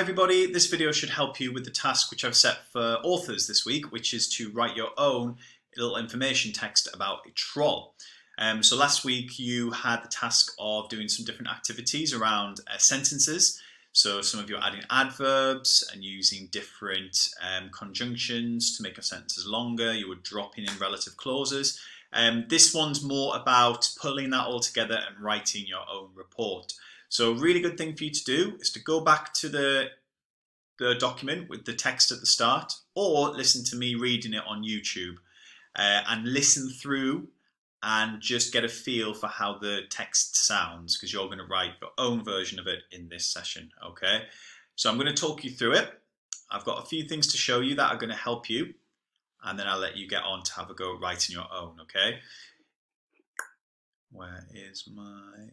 everybody, this video should help you with the task which I've set for authors this week, which is to write your own little information text about a troll. So last week you had the task of doing some different activities around sentences. So some of you are adding adverbs and using different conjunctions to make your sentences longer. You were dropping in relative clauses. This one's more about pulling that all together and writing your own report. So a really good thing for you to do is to go back to the document with the text at the start, or listen to me reading it on YouTube and listen through and just get a feel for how the text sounds, because you're going to write your own version of it in this session. Okay, so I'm going to talk you through it. I've got a few things to show you that are going to help you, and then I'll let you get on to have a go at writing your own. Okay, where is my...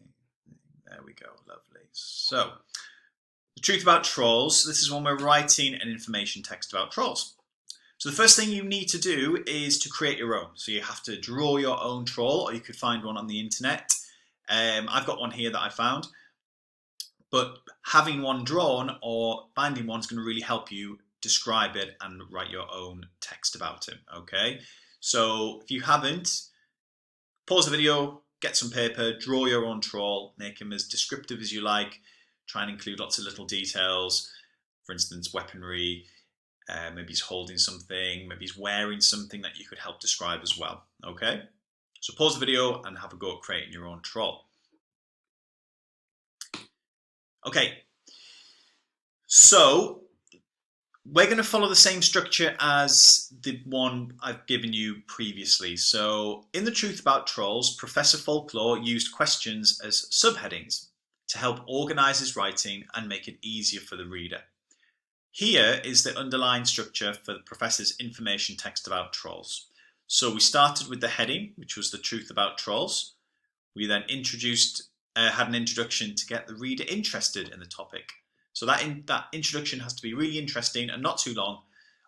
There we go, lovely. So, the truth about trolls. This is when we're writing an information text about trolls. So the first thing you need to do is to create your own. So you have to draw your own troll, or you could find one on the internet. I've got one here that I found. But having one drawn or finding one is going to really help you describe it and write your own text about it. Okay? So if you haven't, pause the video, get some paper, draw your own troll, make him as descriptive as you like, try and include lots of little details, for instance, weaponry, maybe he's holding something, maybe he's wearing something that you could help describe as well, okay? So pause the video and have a go at creating your own troll. Okay, so we're going to follow the same structure as the one I've given you previously. So in The Truth About Trolls, Professor Folklore used questions as subheadings to help organise his writing and make it easier for the reader. Here is the underlying structure for the Professor's information text about trolls. So we started with the heading, which was The Truth About Trolls. We then had an introduction to get the reader interested in the topic. So that introduction has to be really interesting and not too long,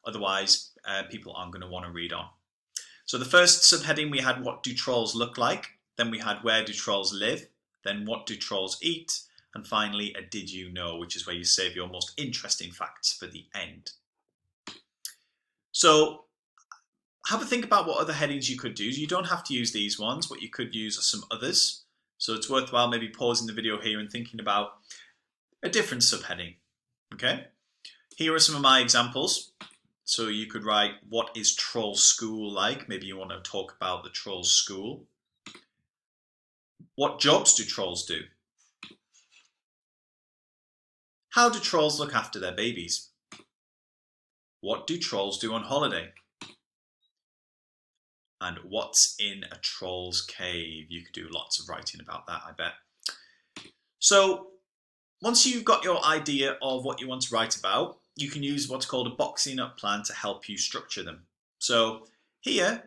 otherwise people aren't going to want to read on. So the first subheading, we had what do trolls look like, then we had where do trolls live, then what do trolls eat, and finally a did you know, which is where you save your most interesting facts for the end. So have a think about what other headings you could do. You don't have to use these ones. What you could use are some others. So it's worthwhile maybe pausing the video here and thinking about a different subheading. Okay, here are some of my examples. So you could write, what is troll school like? Maybe you want to talk about the troll school. What jobs do trolls do? How do trolls look after their babies? What do trolls do on holiday? And what's in a troll's cave? You could do lots of writing about that, I bet. So once you've got your idea of what you want to write about, you can use what's called a boxing up plan to help you structure them. So here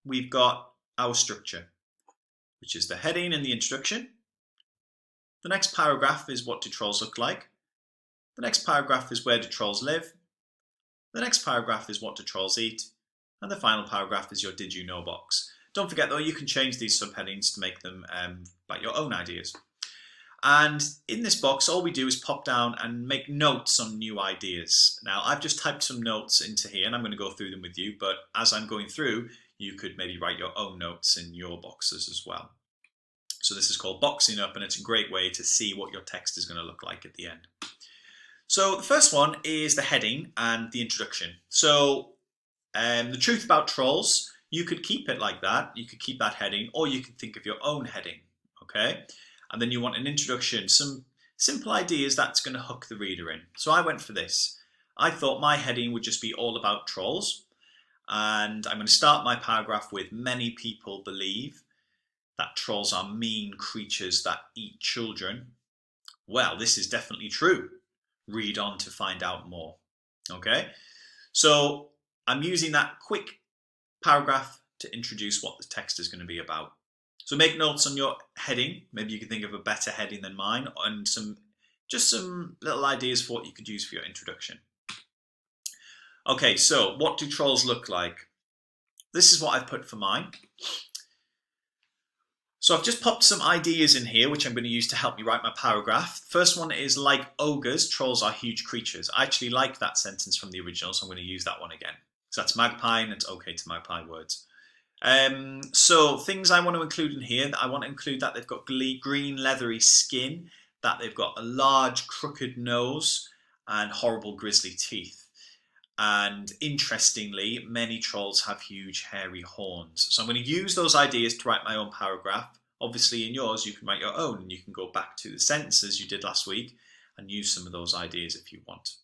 we've got our structure, which is the heading and the introduction. The next paragraph is what do trolls look like. The next paragraph is where do trolls live. The next paragraph is what do trolls eat. And the final paragraph is your did you know box. Don't forget though, you can change these subheadings to make them about your own ideas. And in this box, all we do is pop down and make notes on new ideas. Now, I've just typed some notes into here and I'm going to go through them with you, but as I'm going through, you could maybe write your own notes in your boxes as well. So this is called boxing up, and it's a great way to see what your text is going to look like at the end. So the first one is the heading and the introduction. So the truth about trolls, you could keep it like that. You could keep that heading, or you could think of your own heading, okay? And then you want an introduction, some simple ideas that's going to hook the reader in. So I went for this. I thought my heading would just be all about trolls. And I'm going to start my paragraph with, many people believe that trolls are mean creatures that eat children. Well, this is definitely true. Read on to find out more. Okay? So I'm using that quick paragraph to introduce what the text is going to be about. So make notes on your heading. Maybe you can think of a better heading than mine, and just some little ideas for what you could use for your introduction. Okay, so what do trolls look like? This is what I've put for mine. So I've just popped some ideas in here which I'm going to use to help me write my paragraph. First one is, like ogres, trolls are huge creatures. I actually like that sentence from the original, so I'm going to use that one again. So that's magpie, and it's okay to magpie words. So things I want to include in here, I want to include that they've got green leathery skin, that they've got a large crooked nose and horrible grisly teeth. And interestingly, many trolls have huge hairy horns. So I'm going to use those ideas to write my own paragraph. Obviously in yours you can write your own, and you can go back to the sentences you did last week and use some of those ideas if you want.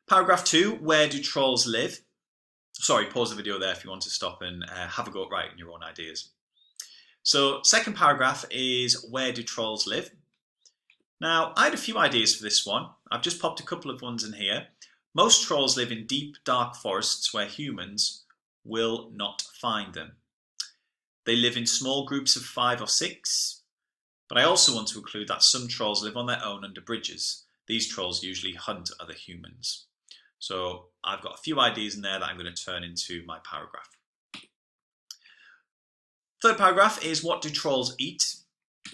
Paragraph 2, where do trolls live? Sorry, pause the video there if you want to stop and have a go at writing your own ideas. So second paragraph is, where do trolls live? Now, I had a few ideas for this one. I've just popped a couple of ones in here. Most trolls live in deep, dark forests where humans will not find them. They live in small groups of 5 or 6. But I also want to include that some trolls live on their own under bridges. These trolls usually hunt other humans. So I've got a few ideas in there that I'm going to turn into my paragraph. Third paragraph is, what do trolls eat?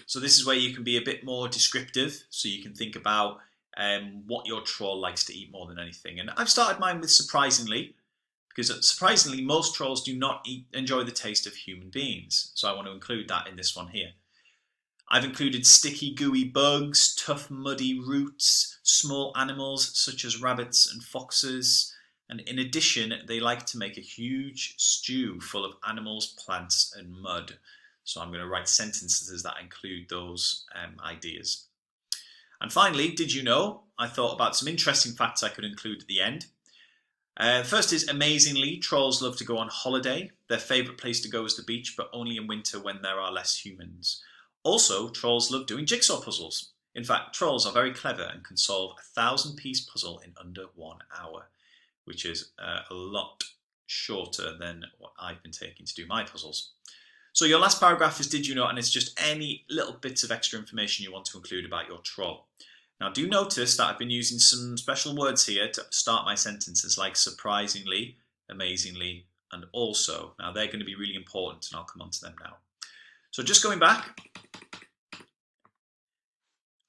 So this is where you can be a bit more descriptive, so you can think about what your troll likes to eat more than anything. And I've started mine with surprisingly, because surprisingly most trolls do not enjoy the taste of human beings. So I want to include that in this one here. I've included sticky gooey bugs, tough muddy roots, small animals such as rabbits and foxes, and in addition they like to make a huge stew full of animals, plants and mud. So I'm going to write sentences that include those ideas. And finally, did you know? I thought about some interesting facts I could include at the end. First is, amazingly, trolls love to go on holiday. Their favourite place to go is the beach, but only in winter when there are less humans. Also, trolls love doing jigsaw puzzles. In fact, trolls are very clever and can solve a 1,000-piece puzzle in under 1 hour, which is a lot shorter than what I've been taking to do my puzzles. So your last paragraph is, did you know? And it's just any little bits of extra information you want to include about your troll. Now do notice that I've been using some special words here to start my sentences, like surprisingly, amazingly, and also. Now they're going to be really important, and I'll come on to them now. So just going back,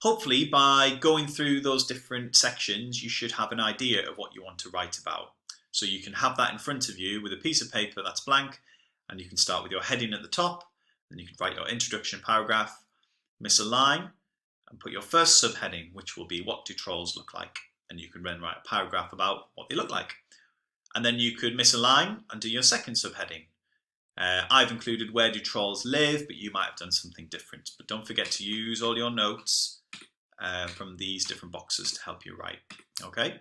hopefully by going through those different sections you should have an idea of what you want to write about. So you can have that in front of you with a piece of paper that's blank, and you can start with your heading at the top, then you can write your introduction paragraph, miss a line, and put your first subheading, which will be, what do trolls look like? And you can then write a paragraph about what they look like. And then you could miss a line and do your second subheading. I've included, where do trolls live? But you might have done something different. But don't forget to use all your notes from these different boxes to help you write. Okay?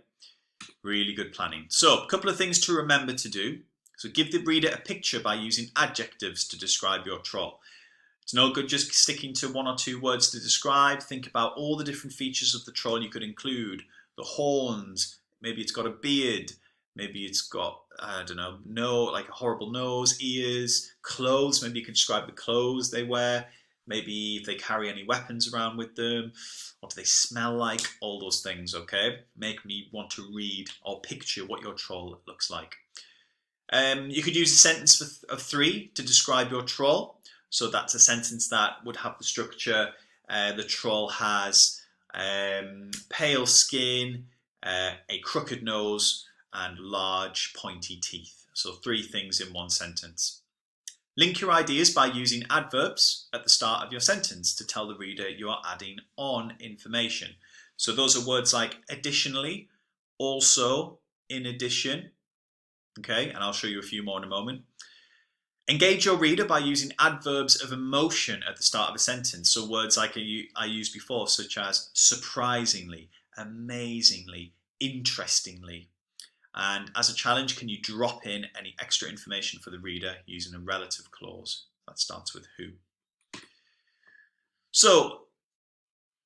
Really good planning. So a couple of things to remember to do. So give the reader a picture by using adjectives to describe your troll. It's no good just sticking to 1 or 2 words to describe. Think about all the different features of the troll you could include. The horns, maybe it's got a beard, maybe it's got, I don't know, like a horrible nose, ears, clothes, maybe you can describe the clothes they wear, maybe if they carry any weapons around with them, what do they smell like, all those things, okay? Make me want to read or picture what your troll looks like. You could use a sentence of 3 to describe your troll. So that's a sentence that would have the structure, the troll has pale skin, a crooked nose, and large pointy teeth. So 3 things in 1 sentence. Link your ideas by using adverbs at the start of your sentence to tell the reader you are adding on information. So those are words like additionally, also, in addition. Okay, and I'll show you a few more in a moment. Engage your reader by using adverbs of emotion at the start of a sentence. So words like I used before, such as surprisingly, amazingly, interestingly. And as a challenge, can you drop in any extra information for the reader using a relative clause that starts with who? So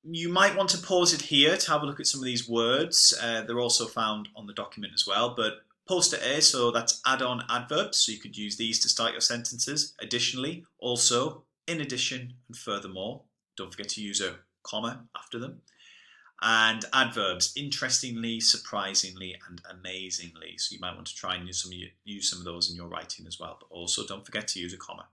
you might want to pause it here to have a look at some of these words. They're also found on the document as well, but post it A, so that's add-on adverbs, so you could use these to start your sentences. Additionally, also, in addition, and furthermore. Don't forget to use a comma after them. And adverbs, interestingly, surprisingly, and amazingly. So you might want to try and use some of those in your writing as well. But also don't forget to use a comma.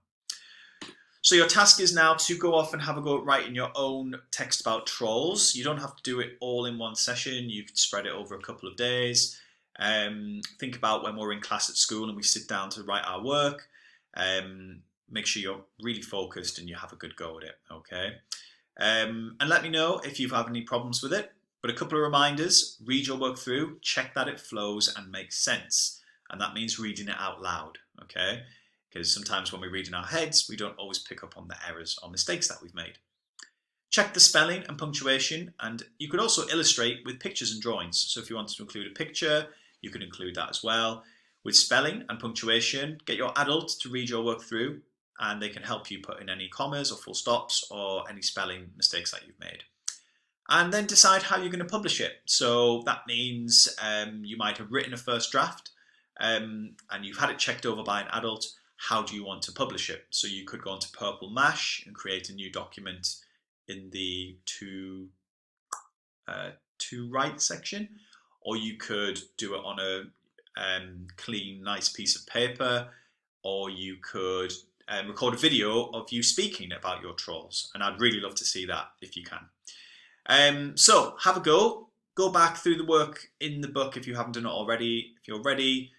So your task is now to go off and have a go at writing your own text about trolls. You don't have to do it all in one session. You could spread it over a couple of days. Think about when we're in class at school and we sit down to write our work. Make sure you're really focused and you have a good go at it, okay? And let me know if you've had any problems with it. But a couple of reminders: read your work through, check that it flows and makes sense. And that means reading it out loud, okay? Because sometimes when we read in our heads, we don't always pick up on the errors or mistakes that we've made. Check the spelling and punctuation, and you could also illustrate with pictures and drawings. So if you wanted to include a picture, you could include that as well. With spelling and punctuation, get your adult to read your work through, and they can help you put in any commas or full stops or any spelling mistakes that you've made. And then decide how you're going to publish it. So that means you might have written a first draft and you've had it checked over by an adult. How do you want to publish it? So you could go onto Purple Mash and create a new document in the to write section, or you could do it on a clean, nice piece of paper, or you could record a video of you speaking about your trolls, and I'd really love to see that if you can. So have a go back through the work in the book if you haven't done it already. If you're ready,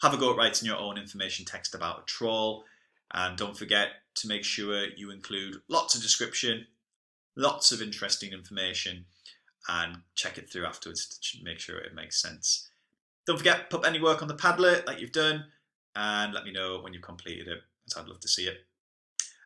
have a go at writing your own information text about a troll, and don't forget to make sure you include lots of description, lots of interesting information, and check it through afterwards to make sure it makes sense. Don't forget, put any work on the Padlet that you've done and let me know when you've completed it, as I'd love to see it.